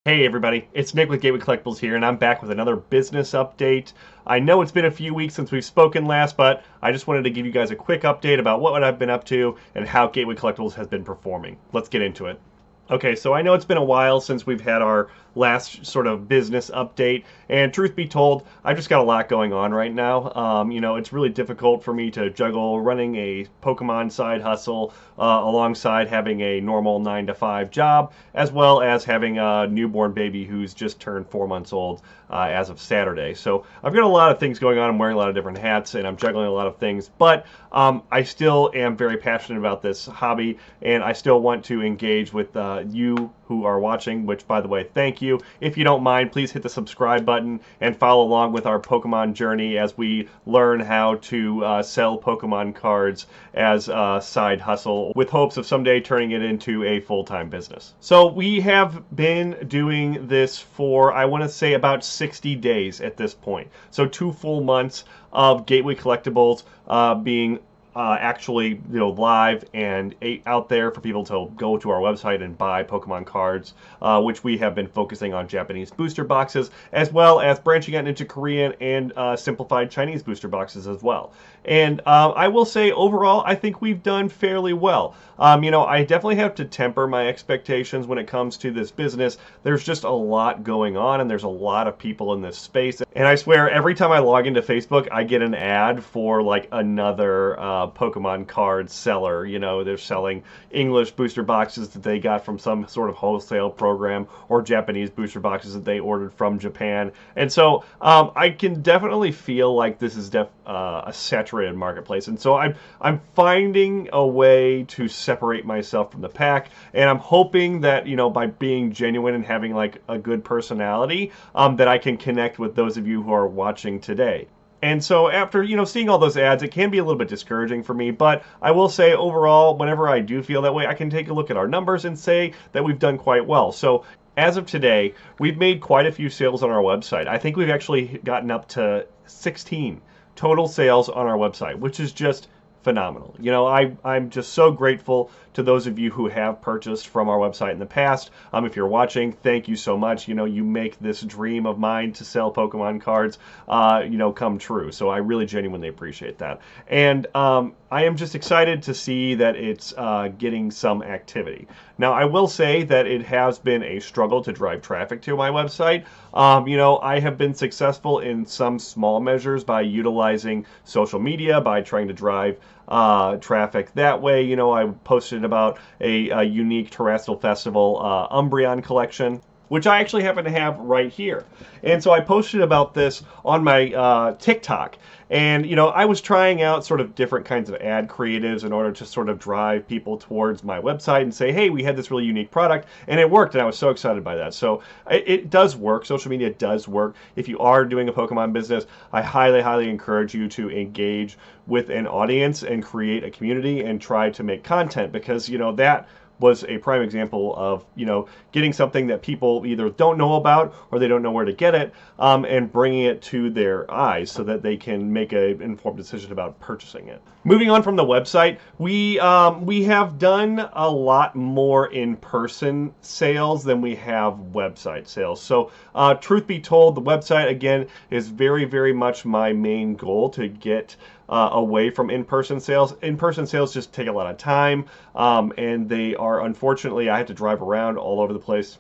Hey everybody, it's Nick with Gateway Collectibles here, and I'm back with another business update. I know it's been a few weeks since we've spoken last, but I just wanted to give you guys a quick update about what I've been up to and how Gateway Collectibles has been performing. Let's get into it. Okay, so I know it's been a while since we've had our last sort of business update, and truth be told, I've just got a lot going on right now. It's really difficult for me to juggle running a Pokemon side hustle alongside having a normal 9 to 5 job, as well as having a newborn baby who's just turned 4 months old as of Saturday. So I've got a lot of things going on. I'm wearing a lot of different hats, and I'm juggling a lot of things, but I still am very passionate about this hobby, and I still want to engage with you who are watching, which, by the way, thank you. If you don't mind, please hit the subscribe button and follow along with our Pokemon journey as we learn how to sell Pokemon cards as a side hustle with hopes of someday turning it into a full-time business. So we have been doing this for, I want to say, about 60 days at this point. So 2 full months of Gateway Collectibles being actually live and out there for people to go to our website and buy Pokemon cards, which we have been focusing on Japanese booster boxes, as well as branching out into Korean and simplified Chinese booster boxes as well. And I will say, overall, I think we've done fairly well. I definitely have to temper my expectations when it comes to this business. There's just a lot going on, and there's a lot of people in this space. And I swear, every time I log into Facebook, I get an ad for like another Pokemon card seller. They're selling English booster boxes that they got from some sort of wholesale program, or Japanese booster boxes that they ordered from Japan. And so I can definitely feel like this is a saturated marketplace. And so I'm finding a way to separate myself from the pack, and I'm hoping that by being genuine and having like a good personality, that I can connect with those of you who are watching today. And so after, seeing all those ads, it can be a little bit discouraging for me, but I will say overall, whenever I do feel that way, I can take a look at our numbers and say that we've done quite well. So as of today, we've made quite a few sales on our website. I think we've actually gotten up to 16 total sales on our website, which is just phenomenal. I'm just so grateful to those of you who have purchased from our website in the past. If you're watching, thank you so much. You make this dream of mine to sell Pokemon cards, come true. So I really genuinely appreciate that. And I am just excited to see that it's getting some activity. Now, I will say that it has been a struggle to drive traffic to my website. I have been successful in some small measures by utilizing social media, by trying to drive traffic that way. I posted about a unique terrestrial festival Umbreon collection, which I actually happen to have right here. And so I posted about this on my TikTok. And, I was trying out sort of different kinds of ad creatives in order to sort of drive people towards my website and say, hey, we had this really unique product, and it worked, and I was so excited by that. So it does work. Social media does work. If you are doing a Pokemon business, I highly, highly encourage you to engage with an audience and create a community and try to make content, because, that was a prime example of getting something that people either don't know about or they don't know where to get it, and bringing it to their eyes so that they can make an informed decision about purchasing it. Moving on from the website, we have done a lot more in-person sales than we have website sales. So truth be told, the website again is very, very much my main goal to get away from in-person sales. In-person sales just take a lot of time, and they are, unfortunately, I have to drive around all over the place.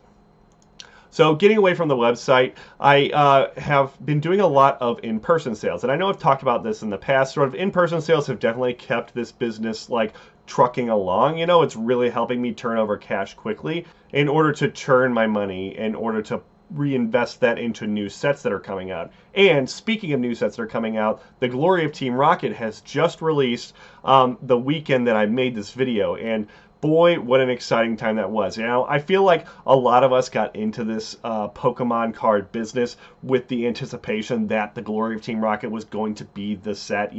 So getting away from the website, I have been doing a lot of in-person sales. And I know I've talked about this in the past. Sort of in-person sales have definitely kept this business like trucking along. It's really helping me turn over cash quickly in order to churn my money, in order to reinvest that into new sets that are coming out. And speaking of new sets that are coming out, the Glory of Team Rocket has just released the weekend that I made this video, and boy, what an exciting time that was. I feel like a lot of us got into this Pokemon card business with the anticipation that the Glory of Team Rocket was going to be the set.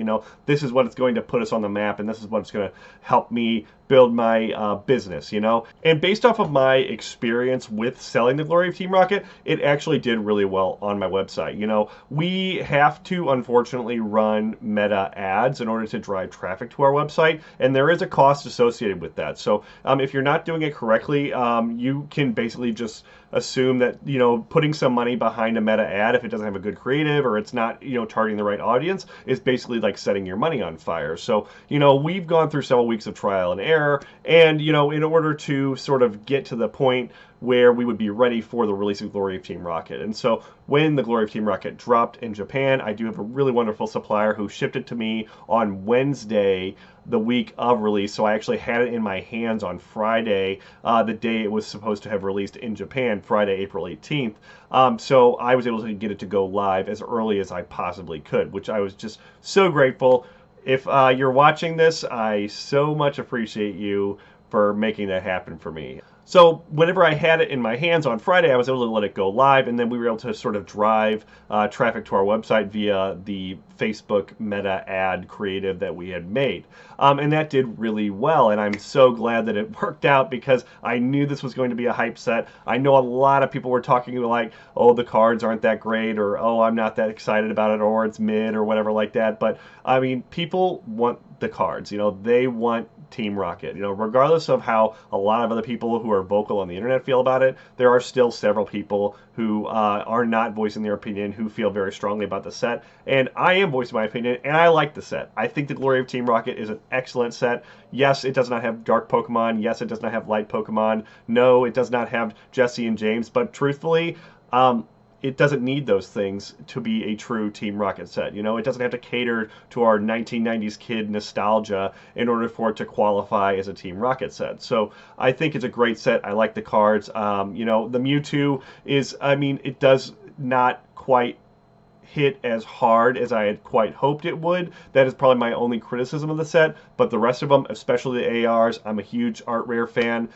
This is what it's going to put us on the map, and this is what's going to help me build my business, you know? And based off of my experience with selling the Glory of Team Rocket, it actually did really well on my website. You know, we have to unfortunately run meta ads in order to drive traffic to our website, and there is a cost associated with that. So if you're not doing it correctly, you can basically just assume that, you know, putting some money behind a meta ad, if it doesn't have a good creative or it's not, you know, targeting the right audience, is basically like setting your money on fire. So, you know, we've gone through several weeks of trial and error, and, you know, in order to sort of get to the point where we would be ready for the release of Glory of Team Rocket. And so when the Glory of Team Rocket dropped in Japan, I do have a really wonderful supplier who shipped it to me on Wednesday, the week of release. So I actually had it in my hands on Friday, the day it was supposed to have released in Japan, Friday, April 18th. So I was able to get it to go live as early as I possibly could, which I was just so grateful. If you're watching this, I so much appreciate you for making that happen for me. So whenever I had it in my hands on Friday, I was able to let it go live, and then we were able to sort of drive traffic to our website via the Facebook meta ad creative that we had made. And that did really well, and I'm so glad that it worked out because I knew this was going to be a hype set. I know a lot of people were talking like, oh, the cards aren't that great, or oh, I'm not that excited about it, or it's mid, or whatever like that. But I mean, people want the cards. You know, they want Team Rocket. You know, regardless of how a lot of other people who are vocal on the internet feel about it, there are still several people who are not voicing their opinion, who feel very strongly about the set. And I am voicing my opinion, and I like the set. I think the Glory of Team Rocket is an excellent set. Yes, it does not have dark Pokemon. Yes, it does not have light Pokemon. No, it does not have Jesse and James. But truthfully, it doesn't need those things to be a true Team Rocket set. You know, it doesn't have to cater to our 1990s kid nostalgia in order for it to qualify as a Team Rocket set. So I think it's a great set. I like the cards. You know, the Mewtwo is, I mean, it does not quite hit as hard as I had quite hoped it would. That is probably my only criticism of the set, but the rest of them, especially the ARs, I'm a huge Art Rare fan.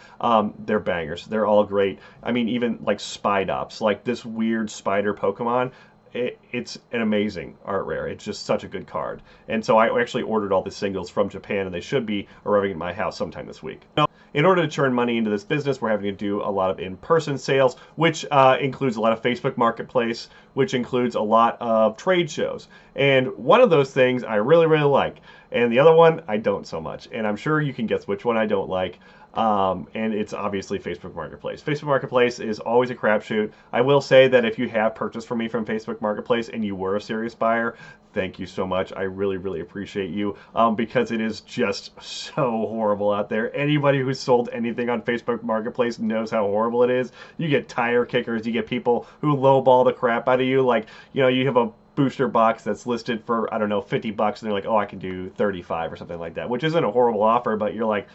They're bangers. They're all great. I mean, even like Spidops, like this weird spider Pokemon, it's an amazing Art Rare. It's just such a good card. And so I actually ordered all the singles from Japan, and they should be arriving at my house sometime this week. Now, in order to turn money into this business, we're having to do a lot of in-person sales, which includes a lot of Facebook Marketplace, which includes a lot of trade shows. And one of those things I really, really like, and the other one I don't so much. And I'm sure you can guess which one I don't like. And it's obviously Facebook Marketplace. Facebook Marketplace is always a crapshoot. I will say that if you have purchased from me from Facebook Marketplace and you were a serious buyer, thank you so much. I really, really appreciate you because it is just so horrible out there. Anybody who's sold anything on Facebook Marketplace knows how horrible it is. You get tire kickers. You get people who lowball the crap out of you. Like, you know, you have a booster box that's listed for, I don't know, 50 bucks, and they're like, oh, I can do 35 or something like that, which isn't a horrible offer, but you're like,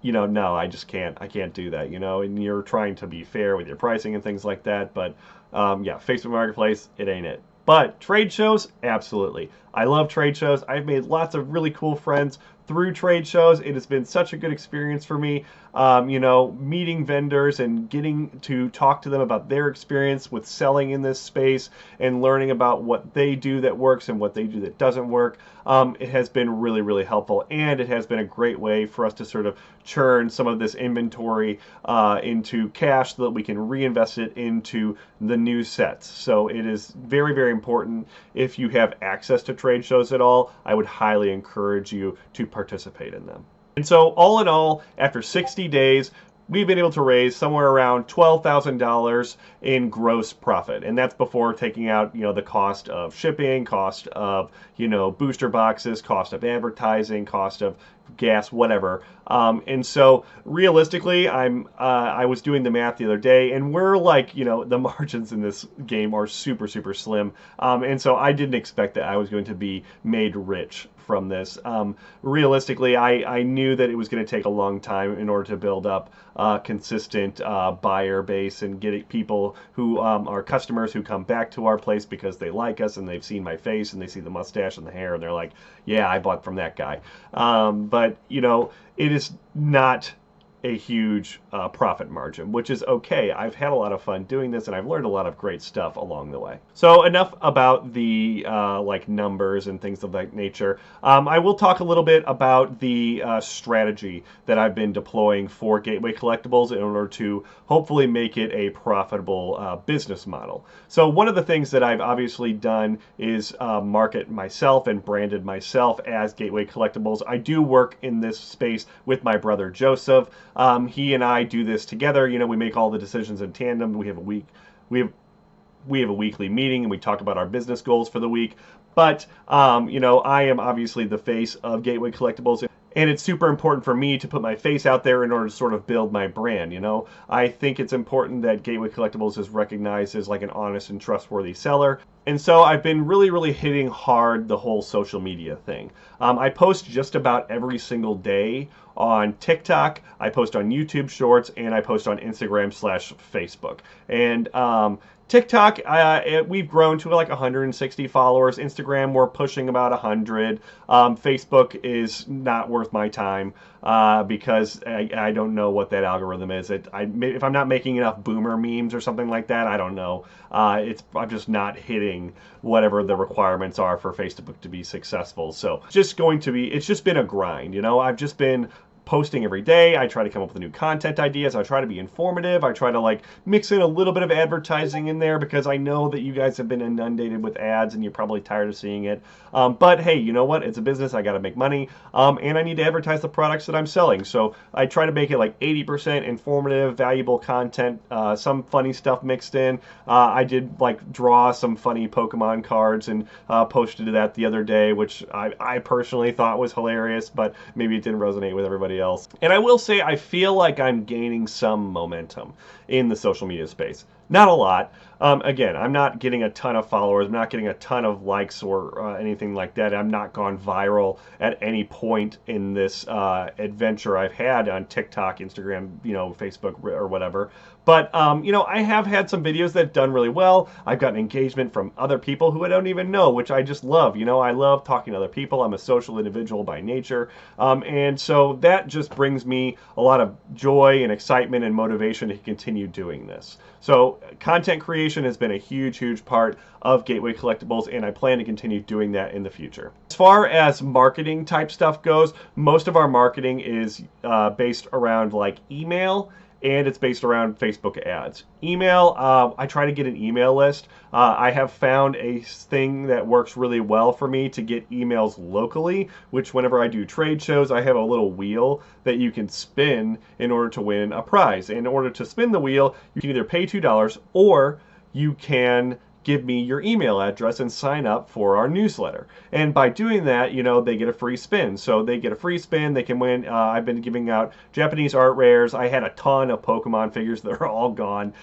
you know, no, I just can't. I can't do that, you know, and you're trying to be fair with your pricing and things like that. But yeah, Facebook Marketplace, it ain't it. But trade shows, absolutely. I love trade shows. I've made lots of really cool friends through trade shows. It has been such a good experience for me, you know, meeting vendors and getting to talk to them about their experience with selling in this space and learning about what they do that works and what they do that doesn't work. It has been really, really helpful, and it has been a great way for us to sort of churn some of this inventory into cash so that we can reinvest it into the new sets. So it is very, very important. If you have access to trade shows at all, I would highly encourage you to participate in them. And so all in all, after 60 days, we've been able to raise somewhere around $12,000 in gross profit. And that's before taking out, you know, the cost of shipping, cost of, you know, booster boxes, cost of advertising, cost of gas, whatever. And so realistically, I was doing the math the other day, and we're like, you know, the margins in this game are super, super slim. And so I didn't expect that I was going to be made rich from this. Realistically, I knew that it was going to take a long time in order to build up a consistent buyer base and get people who are customers who come back to our place because they like us and they've seen my face and they see the mustache and the hair and they're like, yeah, I bought from that guy. But, you know, it is not a huge profit margin, which is okay. I've had a lot of fun doing this, and I've learned a lot of great stuff along the way. So enough about the like numbers and things of that nature. I will talk a little bit about the strategy that I've been deploying for Gateway Collectibles in order to hopefully make it a profitable business model. So one of the things that I've obviously done is market myself and branded myself as Gateway Collectibles. I do work in this space with my brother Joseph. He and I do this together. You know, we make all the decisions in tandem. We have a weekly meeting and we talk about our business goals for the week. But you know, I am obviously the face of Gateway Collectibles, and it's super important for me to put my face out there in order to sort of build my brand. You know, I think it's important that Gateway Collectibles is recognized as like an honest and trustworthy seller. And so I've been really hitting hard the whole social media thing. I post just about every single day on TikTok, I post on YouTube Shorts, and I post on Instagram/Facebook. And TikTok, we've grown to like 160 followers. Instagram, we're pushing about 100. Facebook is not worth my time because I don't know what that algorithm is. If I'm not making enough boomer memes or something like that, I don't know. I'm just not hitting whatever the requirements are for Facebook to be successful. So it's just been a grind. You know, I've just been posting every day. I try to come up with new content ideas. I try to be informative. I try to like mix in a little bit of advertising in there because I know that you guys have been inundated with ads and you're probably tired of seeing it. But hey, you know what? It's a business. I got to make money, and I need to advertise the products that I'm selling. So I try to make it like 80% informative, valuable content, some funny stuff mixed in. I did like draw some funny Pokemon cards and posted that the other day, which I personally thought was hilarious, but maybe it didn't resonate with everybody else. And I will say I feel like I'm gaining some momentum in the social media space. Not a lot. Again, I'm not getting a ton of followers. I'm not getting a ton of likes or anything like that. I'm not gone viral at any point in this adventure I've had on TikTok, Instagram, you know, Facebook, or whatever. But, you know, I have had some videos that have done really well. I've gotten engagement from other people who I don't even know, which I just love. You know, I love talking to other people. I'm a social individual by nature. And so that just brings me a lot of joy and excitement and motivation to continue doing this. So content creation has been a huge part of Gateway Collectibles, and I plan to continue doing that in the future. As far as marketing type stuff goes, most of our marketing is based around like email, and it's based around Facebook ads. Email, I try to get an email list. I have found a thing that works really well for me to get emails locally, which whenever I do trade shows, I have a little wheel that you can spin in order to win a prize. In order to spin the wheel, you can either pay $2 or you can give me your email address and sign up for our newsletter. And by doing that, you know, they get a free spin. So they get a free spin, they can win. I've been giving out Japanese art rares. I had a ton of Pokemon figures that are all gone,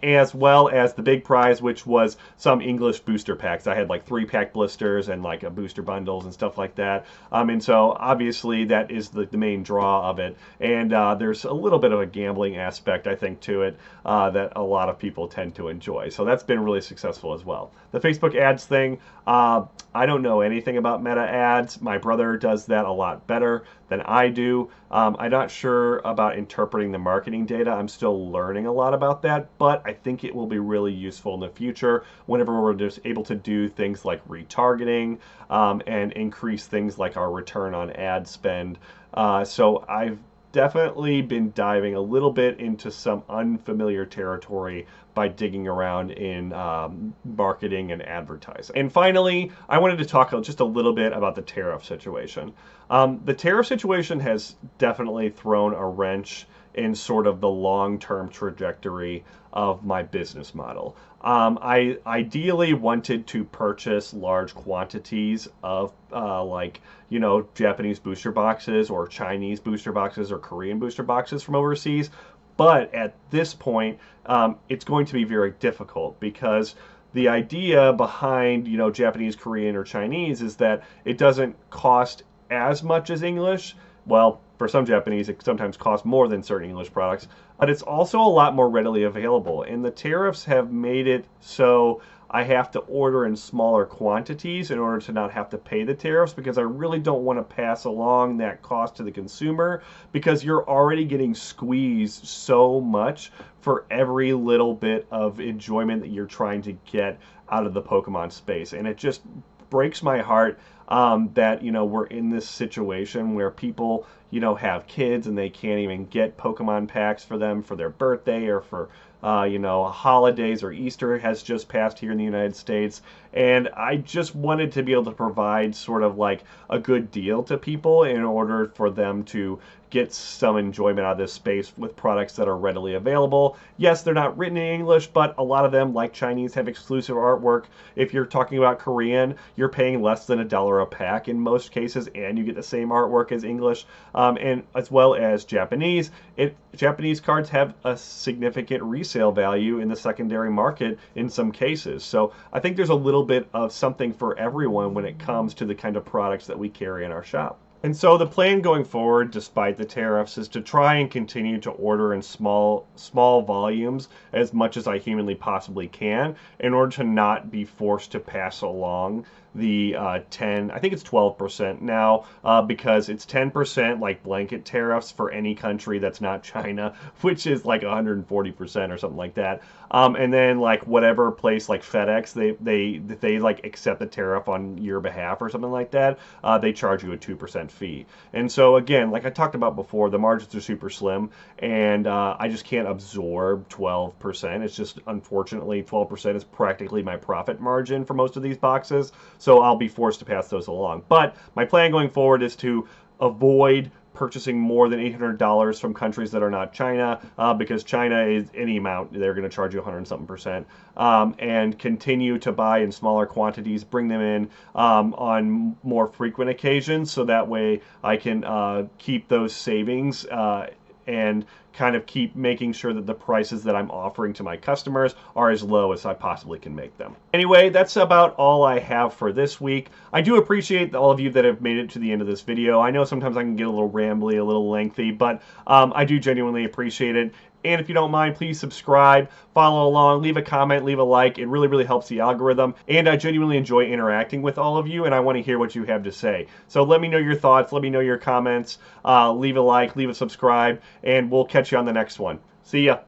as well as the big prize, which was some English booster packs. I had like 3-pack blisters and like a booster bundles and stuff like that. And so obviously that is the main draw of it. And there's a little bit of a gambling aspect, I think, to it that a lot of people tend to enjoy. So that's been really successful as well. The Facebook ads thing, I don't know anything about meta ads. My brother does that a lot better than I do. I'm not sure about interpreting the marketing data. I'm still learning a lot about that, but I think it will be really useful in the future whenever we're just able to do things like retargeting and increase things like our return on ad spend. So I've definitely been diving a little bit into some unfamiliar territory by digging around in marketing and advertising. And finally, I wanted to talk just a little bit about the tariff situation. The tariff situation has definitely thrown a wrench in sort of the long-term trajectory of my business model. I ideally wanted to purchase large quantities of like, you know, Japanese booster boxes or Chinese booster boxes or Korean booster boxes from overseas. But at this point, it's going to be very difficult because the idea behind, you know, Japanese, Korean, or Chinese is that it doesn't cost as much as English. Well, for some Japanese, it sometimes costs more than certain English products, but it's also a lot more readily available. And the tariffs have made it so I have to order in smaller quantities in order to not have to pay the tariffs, because I really don't want to pass along that cost to the consumer, because you're already getting squeezed so much for every little bit of enjoyment that you're trying to get out of the Pokemon space. And it just breaks my heart that we're in this situation where people have kids and they can't even get Pokemon packs for them for their birthday or for holidays, or Easter has just passed here in the United States. And I just wanted to be able to provide sort of like a good deal to people in order for them to get some enjoyment out of this space with products that are readily available. Yes, they're not written in English, but a lot of them, like Chinese, have exclusive artwork. If you're talking about Korean, you're paying less than $1 a pack in most cases, and you get the same artwork as English, and as well as Japanese. Japanese cards have a significant resale value in the secondary market in some cases. So I think there's a little bit of something for everyone when it comes to the kind of products that we carry in our shop. And so the plan going forward, despite the tariffs, is to try and continue to order in small volumes as much as I humanly possibly can, in order to not be forced to pass along the I think it's 12% now, because it's 10% like blanket tariffs for any country that's not China, which is like 140% or something like that. And then like whatever place like FedEx, they like accept the tariff on your behalf or something like that, they charge you a 2% fee. And so again, like I talked about before, the margins are super slim, and I just can't absorb 12%. It's just, unfortunately, 12% is practically my profit margin for most of these boxes. So I'll be forced to pass those along. But my plan going forward is to avoid purchasing more than $800 from countries that are not China, because China is any amount, they're going to charge you 100 and something percent, and continue to buy in smaller quantities, bring them in on more frequent occasions, so that way I can keep those savings and kind of keep making sure that the prices that I'm offering to my customers are as low as I possibly can make them. Anyway, that's about all I have for this week. I do appreciate all of you that have made it to the end of this video. I know sometimes I can get a little rambly, a little lengthy, but I do genuinely appreciate it. And if you don't mind, please subscribe, follow along, leave a comment, leave a like. It really, really helps the algorithm. And I genuinely enjoy interacting with all of you, and I want to hear what you have to say. So let me know your thoughts, let me know your comments, leave a like, leave a subscribe, and we'll catch you on the next one. See ya.